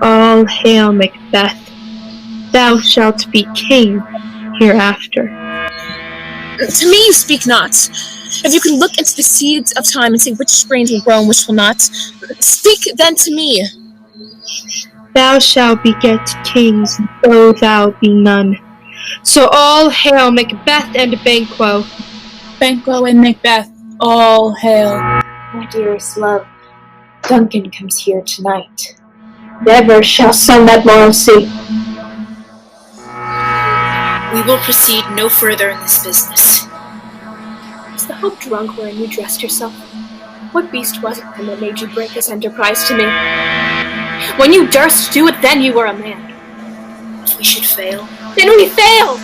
All hail, Macbeth. Thou shalt be king hereafter. To me you speak not. If you can look into the seeds of time and say which grains will grow and which will not, speak then to me. Thou shalt beget kings, though thou be none. So all hail Macbeth and Banquo. Banquo and Macbeth, all hail. My dearest love, Duncan comes here tonight. Never shall sun that morrow see. We will proceed no further in this business. Is the hope drunk wherein you dressed yourself? What beast was it then that made you break this enterprise to me? When you durst do it, then you were a man. If we should fail, then we fail!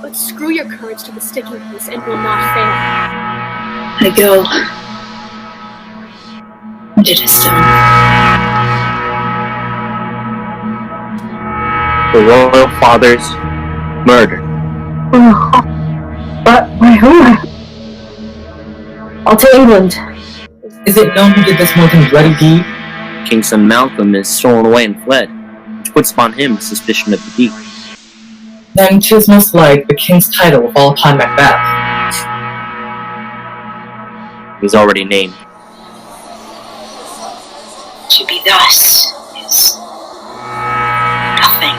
But screw your courage to the sticking piece and will not fail. I go. And it is done. The royal father's murder. But why who? I'll to England. Is it known who did this more than bloody deed? King's son Malcolm is stolen away and fled, which puts upon him suspicion of the deed. Then 'tis most like the king's title will fall upon Macbeth. He's already named. To be thus is nothing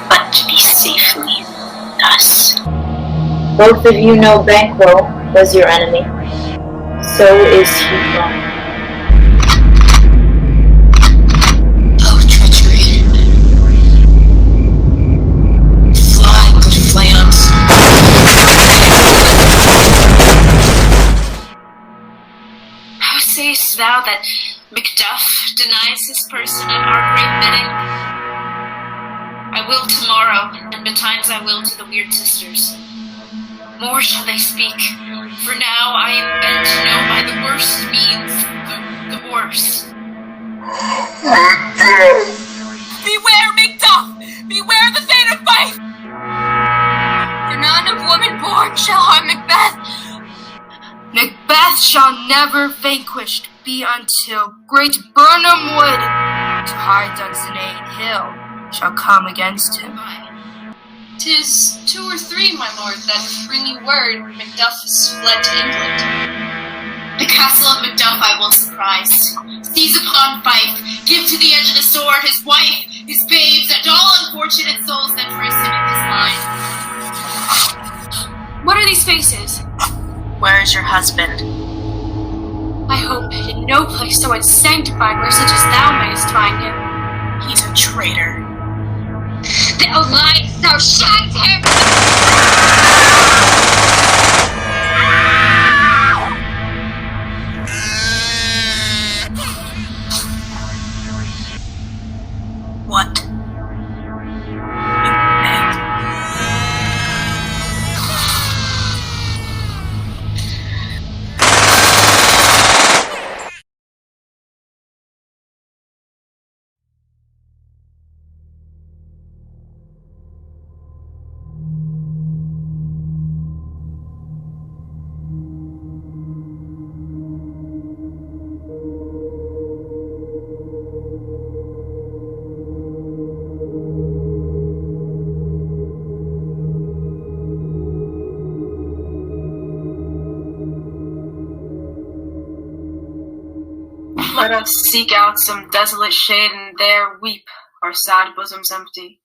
but to be safely thus. Both of you know Banquo was your enemy. So is he mine. Oh, treachery. Fly, good flams. How sayest thou that Macduff denies his person at our great bidding? I will tomorrow, and betimes I will to the Weird Sisters. More shall they speak, for now I am bent to know by the worst means the worst. Beware, Macduff! Beware the fate of fight! For none of woman born shall harm Macbeth. Macbeth shall never vanquished be until great Burnham Wood to high Dunsinane Hill shall come against him. 'Tis 2 or 3, my lord, that bring you word Macduff is fled to England. The castle of Macduff I will surprise. Seize upon Fife, give to the edge of the sword his wife, his babes, and all unfortunate souls that prison in his line. What are these faces? Where is your husband? I hope in no place so unsanctified where such as thou mayest find him. He's a traitor. Thou liest, thou shagged him! What? Let us seek out some desolate shade and there weep, our sad bosoms empty.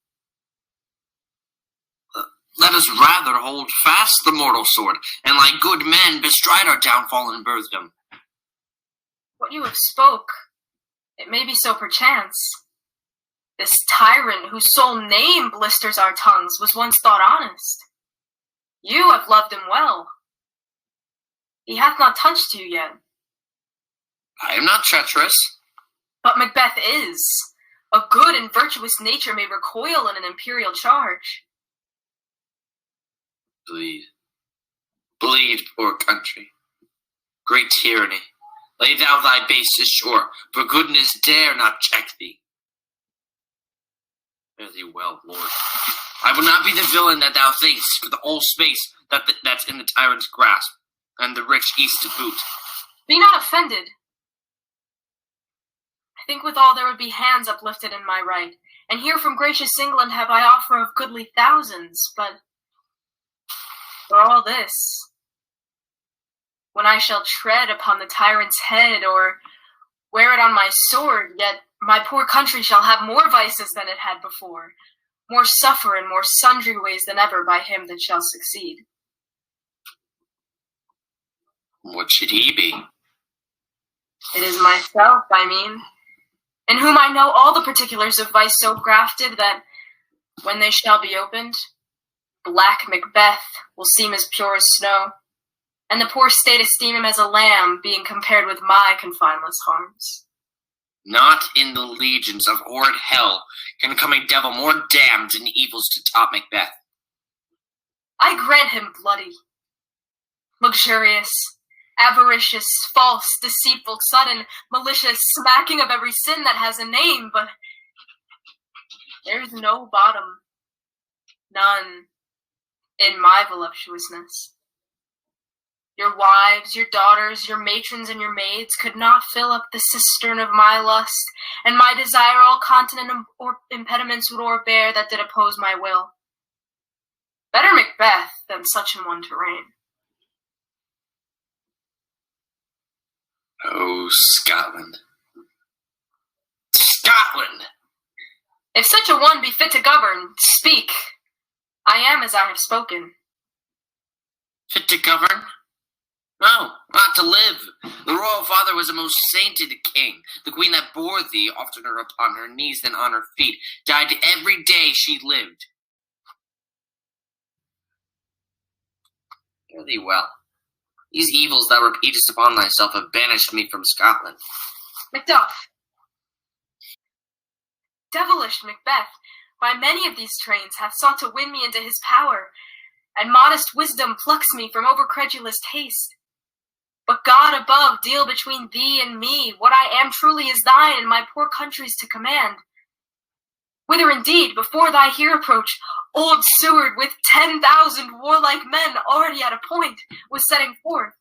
Let us rather hold fast the mortal sword, and like good men bestride our downfall and birthdom. What you have spoke, it may be so perchance. This tyrant whose sole name blisters our tongues was once thought honest. You have loved him well. He hath not touched you yet. I am not treacherous. But Macbeth is. A good and virtuous nature may recoil in an imperial charge. Bleed. Bleed, poor country. Great tyranny. Lay thou thy bases sure, for goodness dare not check thee. Fare thee well, Lord. I will not be the villain that thou thinkst for the whole space that's in the tyrant's grasp. and the rich east to boot. Be not offended. I think withal there would be hands uplifted in my right, and here from gracious England have I offer of goodly thousands, but for all this, when I shall tread upon the tyrant's head, or wear it on my sword, yet my poor country shall have more vices than it had before, more suffer in more sundry ways than ever by him that shall succeed. What should he be? It is myself, I mean, in whom I know all the particulars of vice so grafted that, when they shall be opened, black Macbeth will seem as pure as snow, and the poor state esteem him as a lamb, being compared with my confineless harms. Not in the legions of horrid hell can come a devil more damned in evils to top Macbeth. I grant him bloody, luxurious, avaricious, false, deceitful, sudden, malicious, smacking of every sin that has a name, but there's no bottom, none, in my voluptuousness. Your wives, your daughters, your matrons, and your maids could not fill up the cistern of my lust, and my desire all continent or impediments would o'erbear that did oppose my will. Better Macbeth than such an one to reign. Oh, Scotland. Scotland! If such a one be fit to govern, speak. I am as I have spoken. Fit to govern? No, not to live. The royal father was a most sainted king. The queen that bore thee, oftener upon her knees than on her feet, died every day she lived. Hear thee well. These evils thou repeatest upon thyself have banished me from Scotland. Macduff. Devilish Macbeth, by many of these trains, hath sought to win me into his power, and modest wisdom plucks me from overcredulous taste. But God above deal between thee and me. What I am truly is thine, and my poor country's to command. Whither indeed, before thy here approach, old Seward with 10,000 warlike men already at a point was setting forth.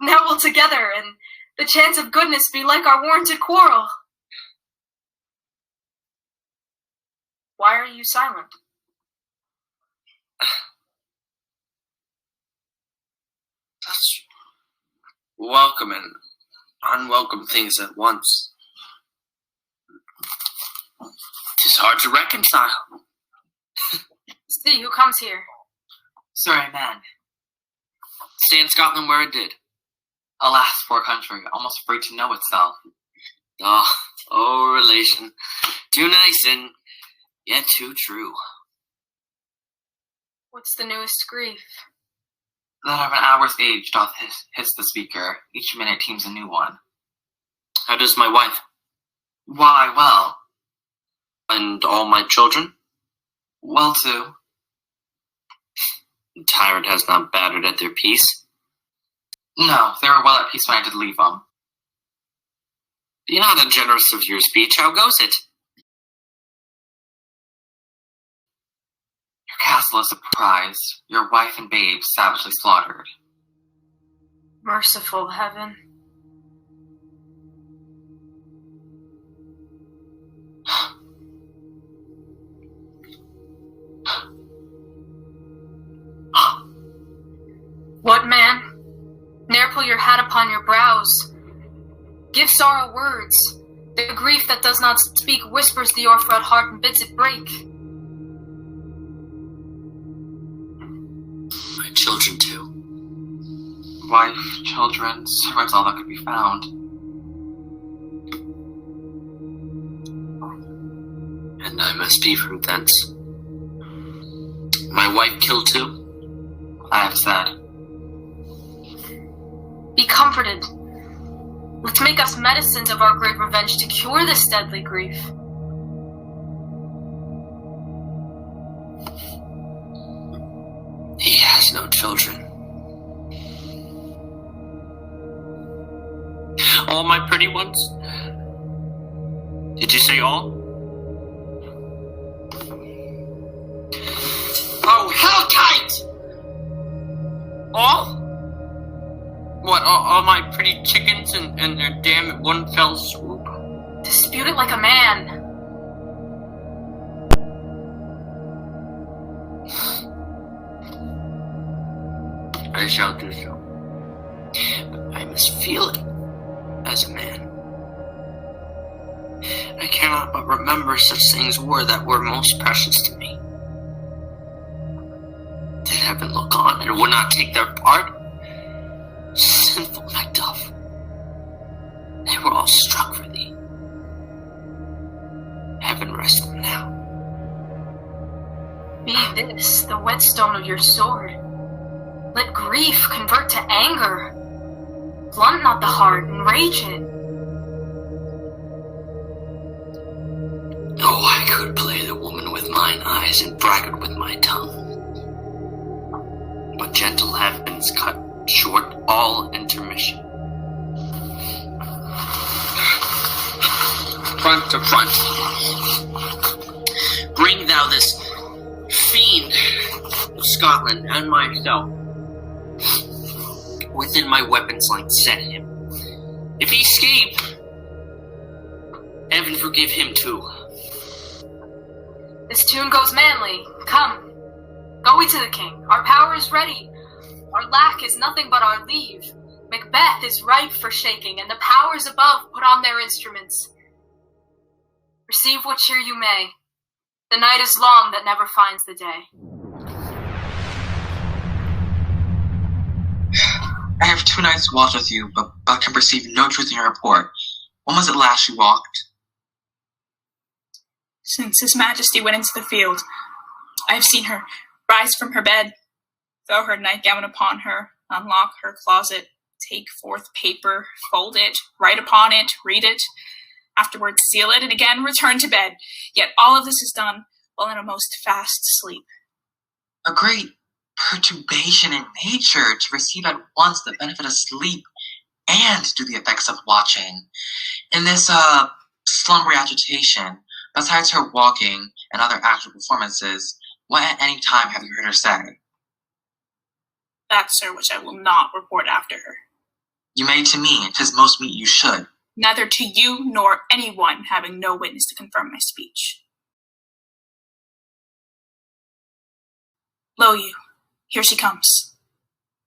Now we'll together, and the chance of goodness be like our warranted quarrel. Why are you silent? Such welcome and unwelcome things at once. 'Tis hard to reconcile. See who comes here. Sorry, man. Stay in Scotland where it did. Alas, poor country, almost afraid to know itself. Oh, relation. Too nice and yet too true. What's the newest grief? That of an hour's age doth hiss the speaker. Each minute teems a new one. How does my wife? Why, well. And all my children? Well, too. The tyrant has not battered at their peace? No, they were well at peace when I did leave them. Be not ungenerous of your speech. How goes it? Your castle is a prize, your wife and babe savagely slaughtered. Merciful heaven. What, man? Ne'er pull your hat upon your brows. Give sorrow words. The grief that does not speak whispers the o'erfraught heart and bids it break. My children, too. Wife, children, servants, all that could be found. And I must be from thence. My wife killed too? I have said. Be comforted. Let's make us medicines of our great revenge to cure this deadly grief. He has no children. All my pretty ones? Did you say all? Oh, hell tight! All? pretty chickens and their dam at one fell swoop? Dispute it like a man. I shall do so. But I must feel it as a man. I cannot but remember such things that were most precious to me. Did heaven look on and would not take their part? Sinful Macduff. They were all struck for thee. Heaven rest them now. Be this the whetstone of your sword. Let grief convert to anger. Blunt not the heart, enrage it. Oh, I could play the woman with mine eyes and braggart with my tongue. But gentle heavens cut short all intermission. Front to front. Bring thou this fiend of Scotland and myself within my weapon's length. Set him. If he escape, heaven forgive him too. This tune goes manly. Come, go we to the king. Our power is ready. Our lack is nothing but our leave. Macbeth is ripe for shaking, and the powers above put on their instruments. Receive what cheer you may. The night is long that never finds the day. I have 2 nights to watch with you, but can perceive no truth in your report. When was it last you walked? Since His Majesty went into the field, I have seen her rise from her bed, throw her nightgown upon her, unlock her closet, take forth paper, fold it, write upon it, read it, afterwards seal it, and again return to bed. Yet all of this is done while in a most fast sleep. A great perturbation in nature to receive at once the benefit of sleep and do the effects of watching. In this slumbery agitation, besides her walking and other actual performances, what at any time have you heard her say? That, sir, which I will not report after her. You may to me, 'tis most meet you should. Neither to you nor anyone, having no witness to confirm my speech. Lo you, here she comes.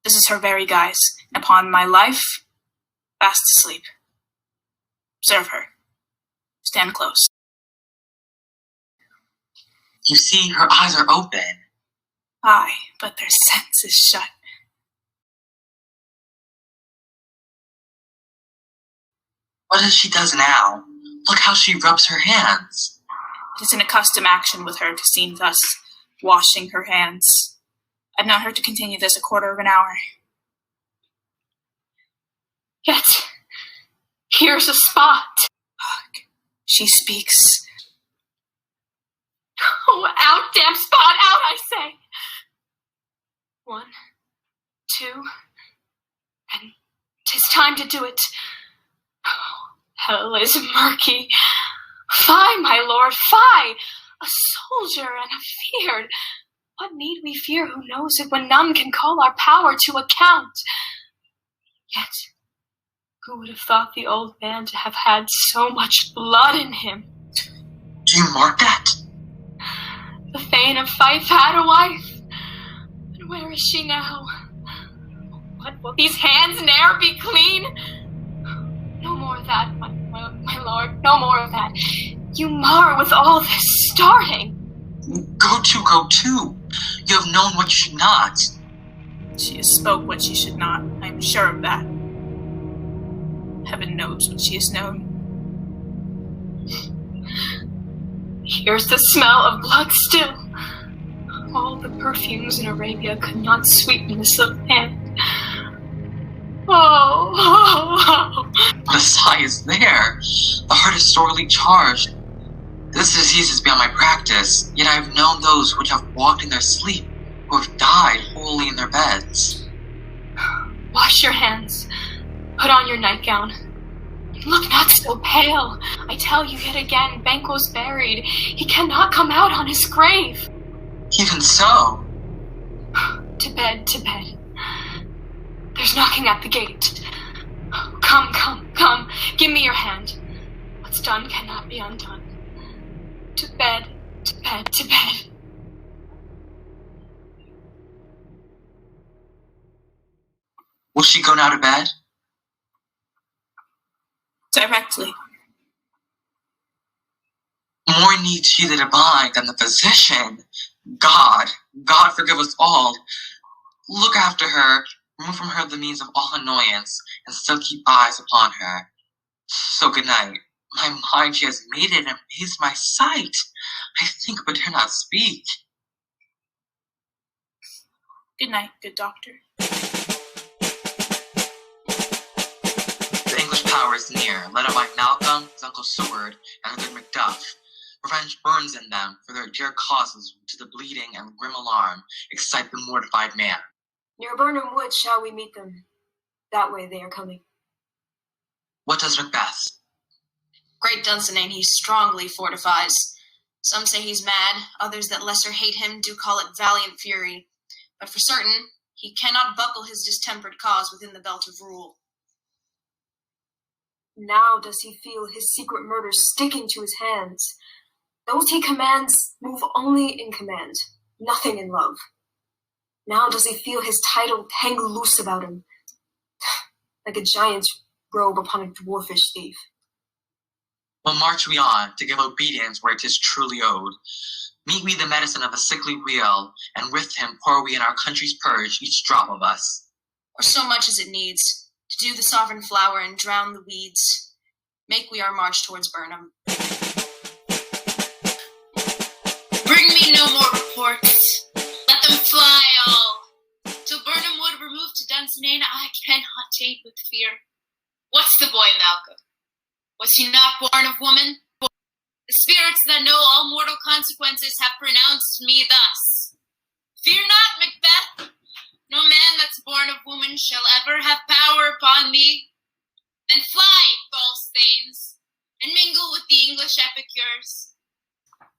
This is her very guise, and upon my life, fast asleep. Observe her. Stand close. You see, her eyes are open. Aye, but their sense is shut. What as she does now? Look how she rubs her hands. It is an accustomed action with her to seem thus, washing her hands. I've known her to continue this a quarter of an hour. Yet, here's a spot. Fuck. She speaks. Oh, out, damn spot, out, I say. 1, 2, and 'tis time to do it. Oh, hell is murky. Fie, my lord, fie! A soldier and afeard. What need we fear who knows it when none can call our power to account? Yet, who would have thought the old man to have had so much blood in him? Do you mark that? The Thane of Fife had a wife, and where is she now? What will these hands ne'er be clean? No more of that, my lord, no more of that. You mar with all this starting. Go to. You have known what you should not. She has spoke what she should not, I am sure of that. Heaven knows what she has known. Here's the smell of blood still. All the perfumes in Arabia could not sweeten this little hand. Oh. The sigh is there. The heart is sorely charged. This disease is beyond my practice, yet I have known those which have walked in their sleep, who have died wholly in their beds. Wash your hands. Put on your nightgown. Look not so pale. I tell you yet again, Banquo's buried. He cannot come out on his grave. Even so. To bed. There's knocking at the gate. Come, give me your hand. What's done cannot be undone. To bed, to bed, to bed. Will she go now to bed? Directly. More needs she the divine than the physician. God forgive us all. Look after her, remove from her the means of all annoyance, and still keep eyes upon her. So good night. My mind she has made it, and amazed my sight. I think but dare not speak. Good night, good doctor. The English power is near, led on by Malcolm, his uncle Seward, and the good Macduff. Revenge burns in them, for their dear causes to the bleeding and grim alarm excite the mortified man. Near Burnham Wood shall we meet them. That way they are coming. What does Macbeth? Great Dunsinane he strongly fortifies. Some say he's mad, others that lesser hate him do call it valiant fury. But for certain, he cannot buckle his distempered cause within the belt of rule. Now does he feel his secret murder sticking to his hands. Those he commands move only in command, nothing in love. Now does he feel his title hang loose about him, like a giant's robe upon a dwarfish thief. Well, march we on, to give obedience where 'tis truly owed. Meet we the medicine of the sickly wheel, and with him pour we in our country's purge each drop of us. Or so much as it needs, to do the sovereign flower and drown the weeds. Make we our march towards Burnham. Bring me no more reports. Let them fly all. Till Burnham Wood remove to Dunsinane, I cannot take with fear. What's the boy, Malcolm? Was he not born of woman? The spirits that know all mortal consequences have pronounced me thus. Fear not, Macbeth. No man that's born of woman shall ever have power upon thee. Then fly, false thanes, and mingle with the English epicures.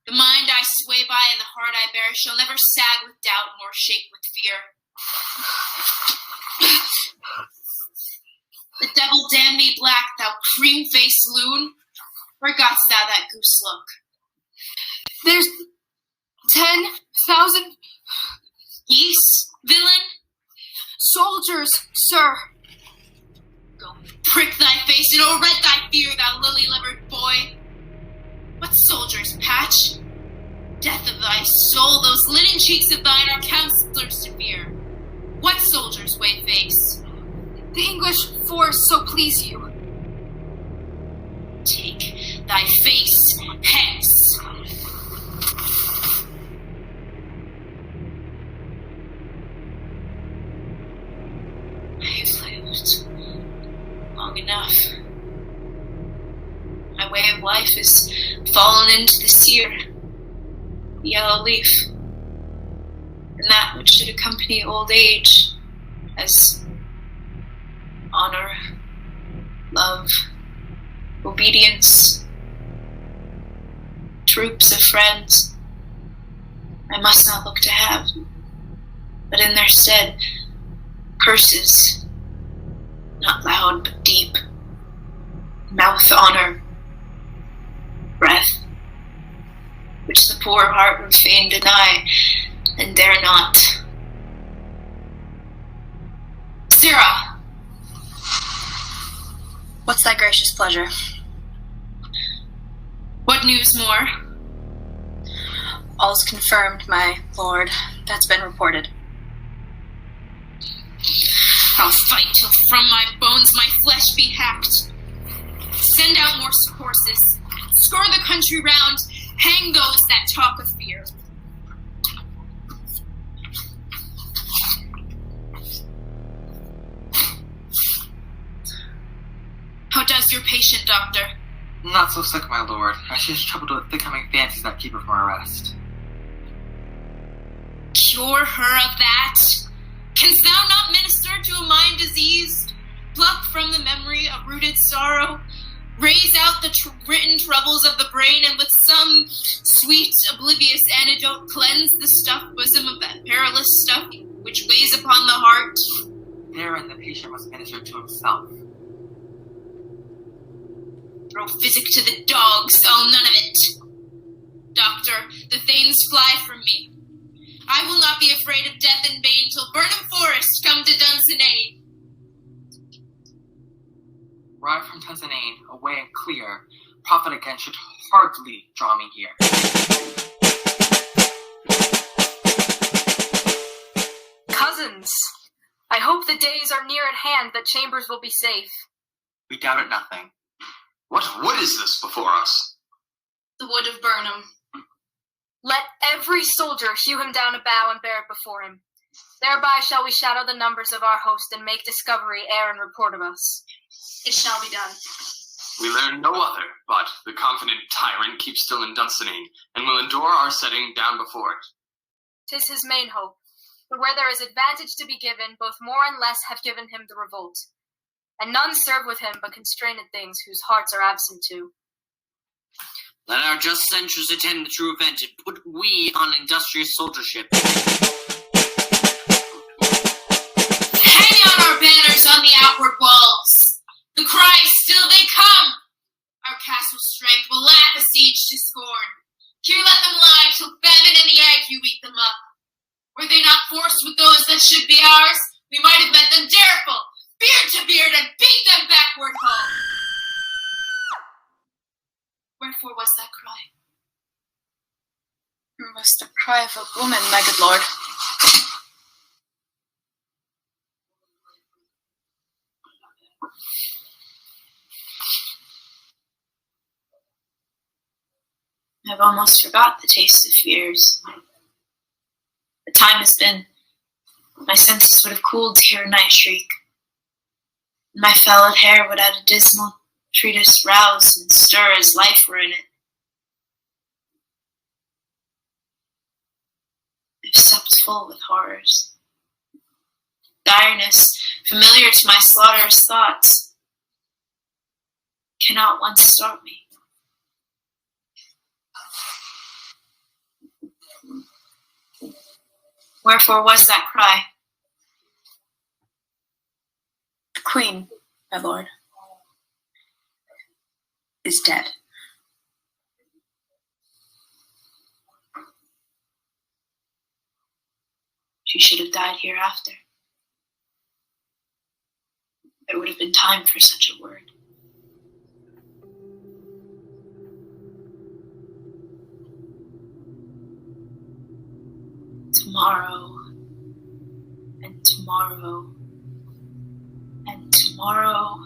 The mind I sway by and the heart I bear shall never sag with doubt nor shake with fear. The devil damn me black, thou cream-faced loon. Where gotst thou that goose look? There's 10,000 Geese, villain? soldiers, sir. Go prick thy face and o'erread thy fear, thou lily-livered boy. What soldiers, Patch? Death of thy soul, those linen cheeks of thine are counselors to fear. What soldiers, Wayface? The English force, so please you. Take thy face hence. I have lived long enough. My way of life has fallen into the sear, the yellow leaf, and that which should accompany old age as honor, love, obedience, troops of friends, I must not look to have, but in their stead, curses, not loud but deep, mouth honor, breath, which the poor heart would fain deny, and dare not. Sirrah! What's thy gracious pleasure? What news more? All's confirmed, my lord. That's been reported. I'll fight till from my bones my flesh be hacked. Send out more horses. Scour the country round. Hang those that talk of fear. How does your patient, doctor? Not so sick, my lord. She is troubled with the coming fancies that keep her from her rest. Cure her of that? Canst thou not minister to a mind diseased? Pluck from the memory a rooted sorrow? Raise out the written troubles of the brain, and with some sweet, oblivious antidote cleanse the stuffed bosom of that perilous stuff which weighs upon the heart? Therein the patient must minister to himself. Throw physic to the dogs, I'll none of it. Doctor, the Thanes fly from me. I will not be afraid of death and bane till Burnham Forest come to Dunsinane. Ride from Dunsinane, away and clear. Prophet again should hardly draw me here. Cousins, I hope the days are near at hand that Chambers will be safe. We doubt it nothing. What wood is this before us? The wood of Burnham. Let every soldier hew him down a bough and bear it before him. Thereby shall we shadow the numbers of our host and make discovery ere in report of us. It shall be done. We learn no other, but the confident tyrant keeps still in Dunsinane, and will endure our setting down before it. 'Tis his main hope, for where there is advantage to be given, both more and less have given him the revolt. And none serve with him but constrained things whose hearts are absent too. Let our just censures attend the true event, and put we on industrious soldiership. Hang on our banners on the outward walls. The cry is still they come. Our castle strength will laugh a siege to scorn. Here let them lie till famine and the ague eat them up. Were they not forced with those that should be ours, we might have met them dareful, beard to beard, and beat them backward home. Wherefore was that cry? It was the cry of a woman, my good lord. I've almost forgot the taste of fears. The time has been, my senses would have cooled to hear a night shriek. My fellowed hair would at a dismal treatise rouse and stir as life were in it. I've supped full with horrors. Direness, familiar to my slaughterous thoughts, cannot once stop me. Wherefore was that cry? The queen, my lord, is dead. She should have died hereafter. There would have been time for such a word. Tomorrow, and tomorrow, and tomorrow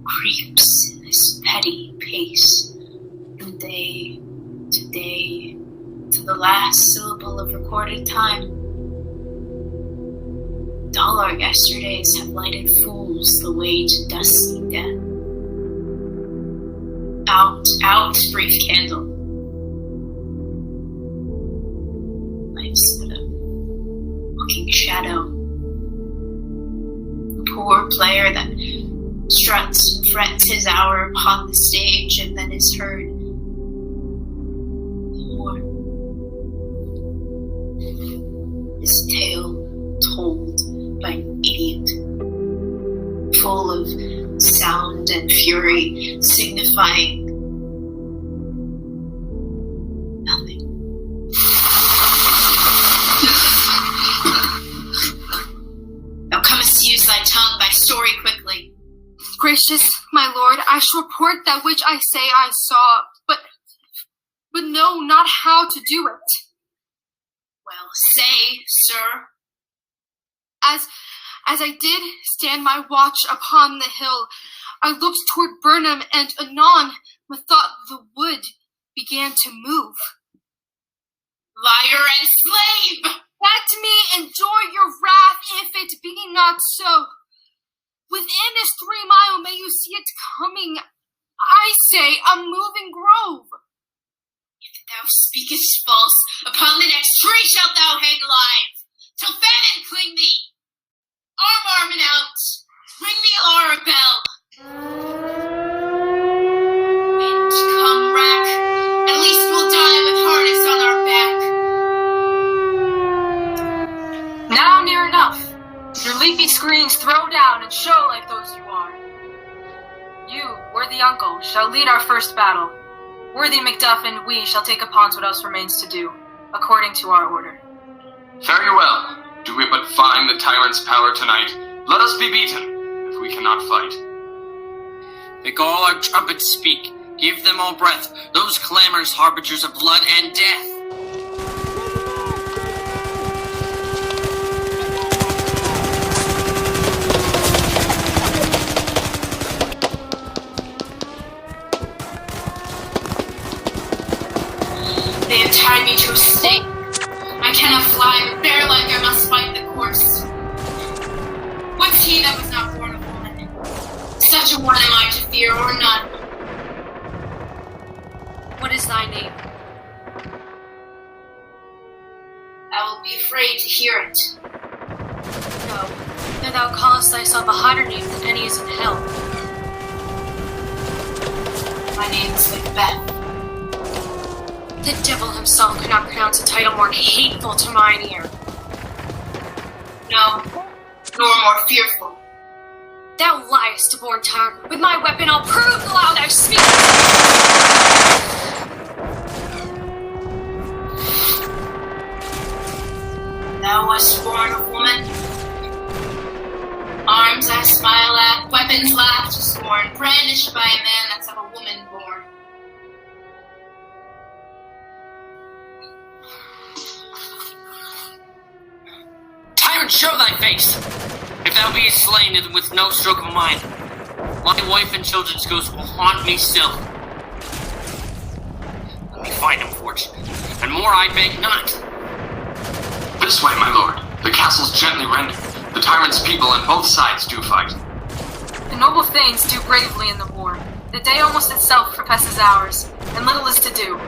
creeps in this petty pace from day to day to the last syllable of recorded time. All our yesterdays have lighted fools the way to dusty death. Out, brief candle. Life's but a walking shadow. A poor player that struts and frets his hour upon the stage and then is heard no more. His tale told by an idiot, full of sound and fury, signifying nothing. Thou comest to use thy tongue, thy story quickly. Gracious, my lord, I shall report that which I say I saw, but know not how to do it. Well, say, sir. As I did stand my watch upon the hill, I looked toward Burnham, and anon methought the wood began to move. Liar and slave! Let me endure your wrath, if it be not so. Within this 3 mile may you see it coming, I say, a moving grove. If thou speakest false, upon the next tree shalt thou hang alive, till famine cling thee. Arm and out, ring the alarm bell. Wind, come rack, at least we'll die with harness on our back. Now near enough. Your leafy screens throw down and show like those you are. You, worthy uncle, shall lead our first battle. Worthy Macduff and we shall take upon what else remains to do, according to our order. Fare you well. Do we but find the tyrant's power tonight, let us be beaten, if we cannot fight. Make all our trumpets speak, give them all breath, those clamors harbingers of blood and death. They have tied me to a stake. I cannot fly, but bear like I must fight the course. What's he that was not born of woman? Such a one am I to fear, or none. What is thy name? I will be afraid to hear it. No, that thou callest thyself a hotter name than any is in hell. My name is Macbeth. The devil himself could not pronounce a title more hateful to mine ear. No, nor more fearful. Thou liest, born tyrant. With my weapon I'll prove the lie thou speakest. Thou wast born of woman. Arms I smile at, weapons laugh to scorn, brandished by a man that's of a woman born. Tyrant, show thy face! If thou be slain with no stroke of mine, my wife and children's ghosts will haunt me still. Let me find him, fortune, and more I beg not. This way, my lord. The castle's gently rendered. The tyrant's people on both sides do fight. The noble thanes do bravely in the war. The day almost itself professes ours, and little is to do.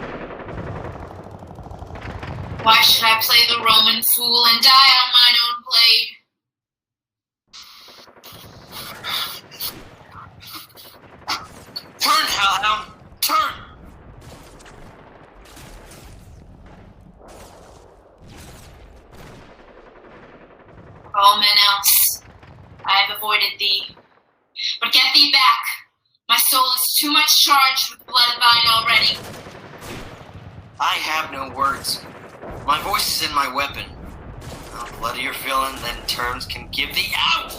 Why should I play the Roman fool and die on mine own blade? Turn, hellhound! Turn! Of all men else, I have avoided thee. But get thee back. My soul is too much charged with blood of thine already. I have no words. My voice is in my weapon. The bloodier villain than terms can give thee out!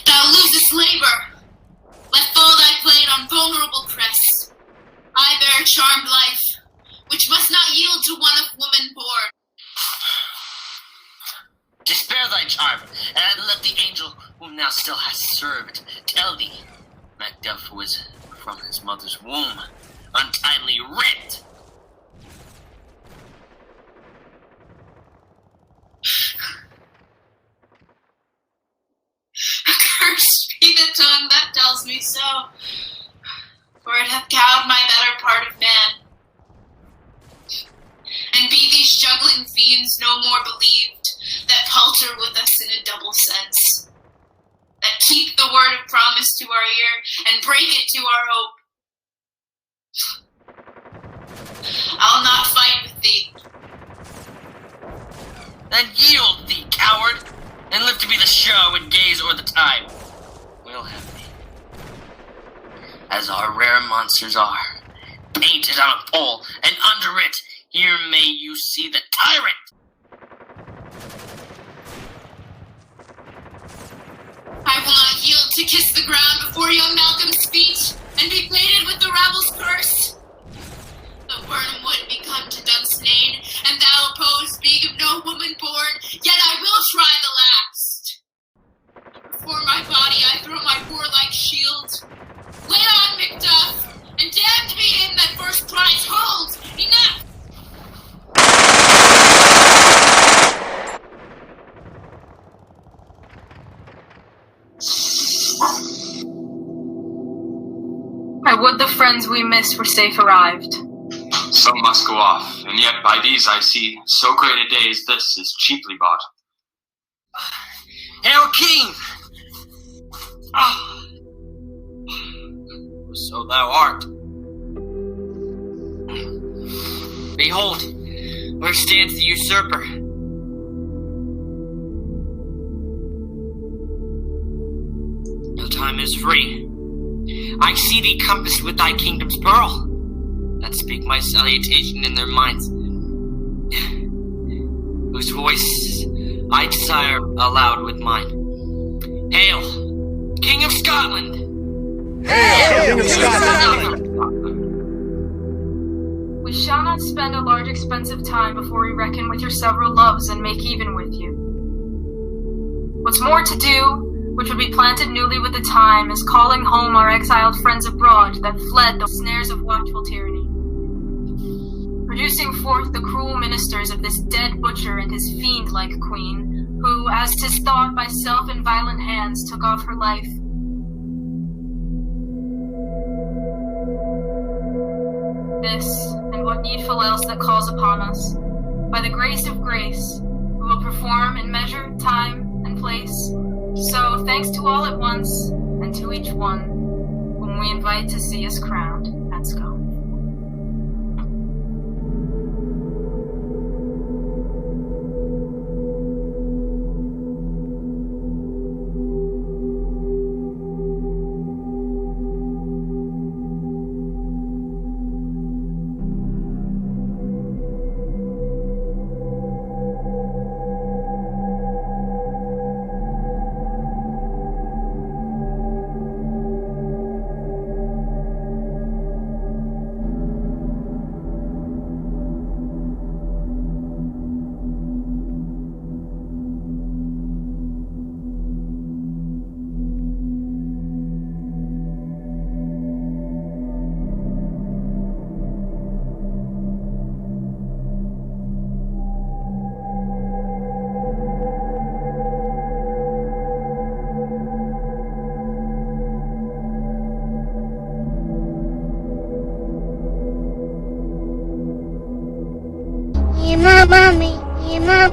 Thou losest labor. Let fall thy blade on vulnerable crest. I bear a charmed life, which must not yield to one of woman born. Despair thy charm, and let the angel whom thou still hast served tell thee, Macduff was from his mother's womb, untimely ripped. Cursed be the tongue that tells me so, for it hath cowed my better part of man. And be these juggling fiends no more believed, that palter with us in a double sense, that keep the word of promise to our ear, and break it to our hope. I'll not fight with thee. Then yield thee, coward, and live to be the show and gaze o'er the tide. We'll have thee, as our rare monsters are, painted on a pole, and under it, here may you see the tyrant. I will not yield to kiss the ground before young Malcolm's speech, and be plated with the rabble's curse. Though Burnham would be come to Dunsinane, and thou opposed being of no woman born, yet I will try the last. Before my body I throw my warlike shield. Lay on, Macduff, and damned be him that first cries, hold! Enough! I would the friends we missed were safe arrived. Some must go off, and yet by these I see so great a day as this is cheaply bought. Hail, King! So thou art. Behold, where stands the usurper? No time is free. I see thee compassed with thy kingdom's pearl, that speak my salutation in their minds, whose voice I desire aloud with mine. Hail, King of Scotland! Hail, King of Scotland! We shall not spend a large expensive time before we reckon with your several loves and make even with you. What's more to do, which would be planted newly with the time, is calling home our exiled friends abroad that fled the snares of watchful tyranny, producing forth the cruel ministers of this dead butcher and his fiend-like queen, who, as 'tis thought, by self and violent hands took off her life. This, and what needful else that calls upon us, by the grace of grace, we will perform in measure, time, and place. So, thanks to all at once, and to each one, whom we invite to see us crowned at Scone.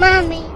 Mommy.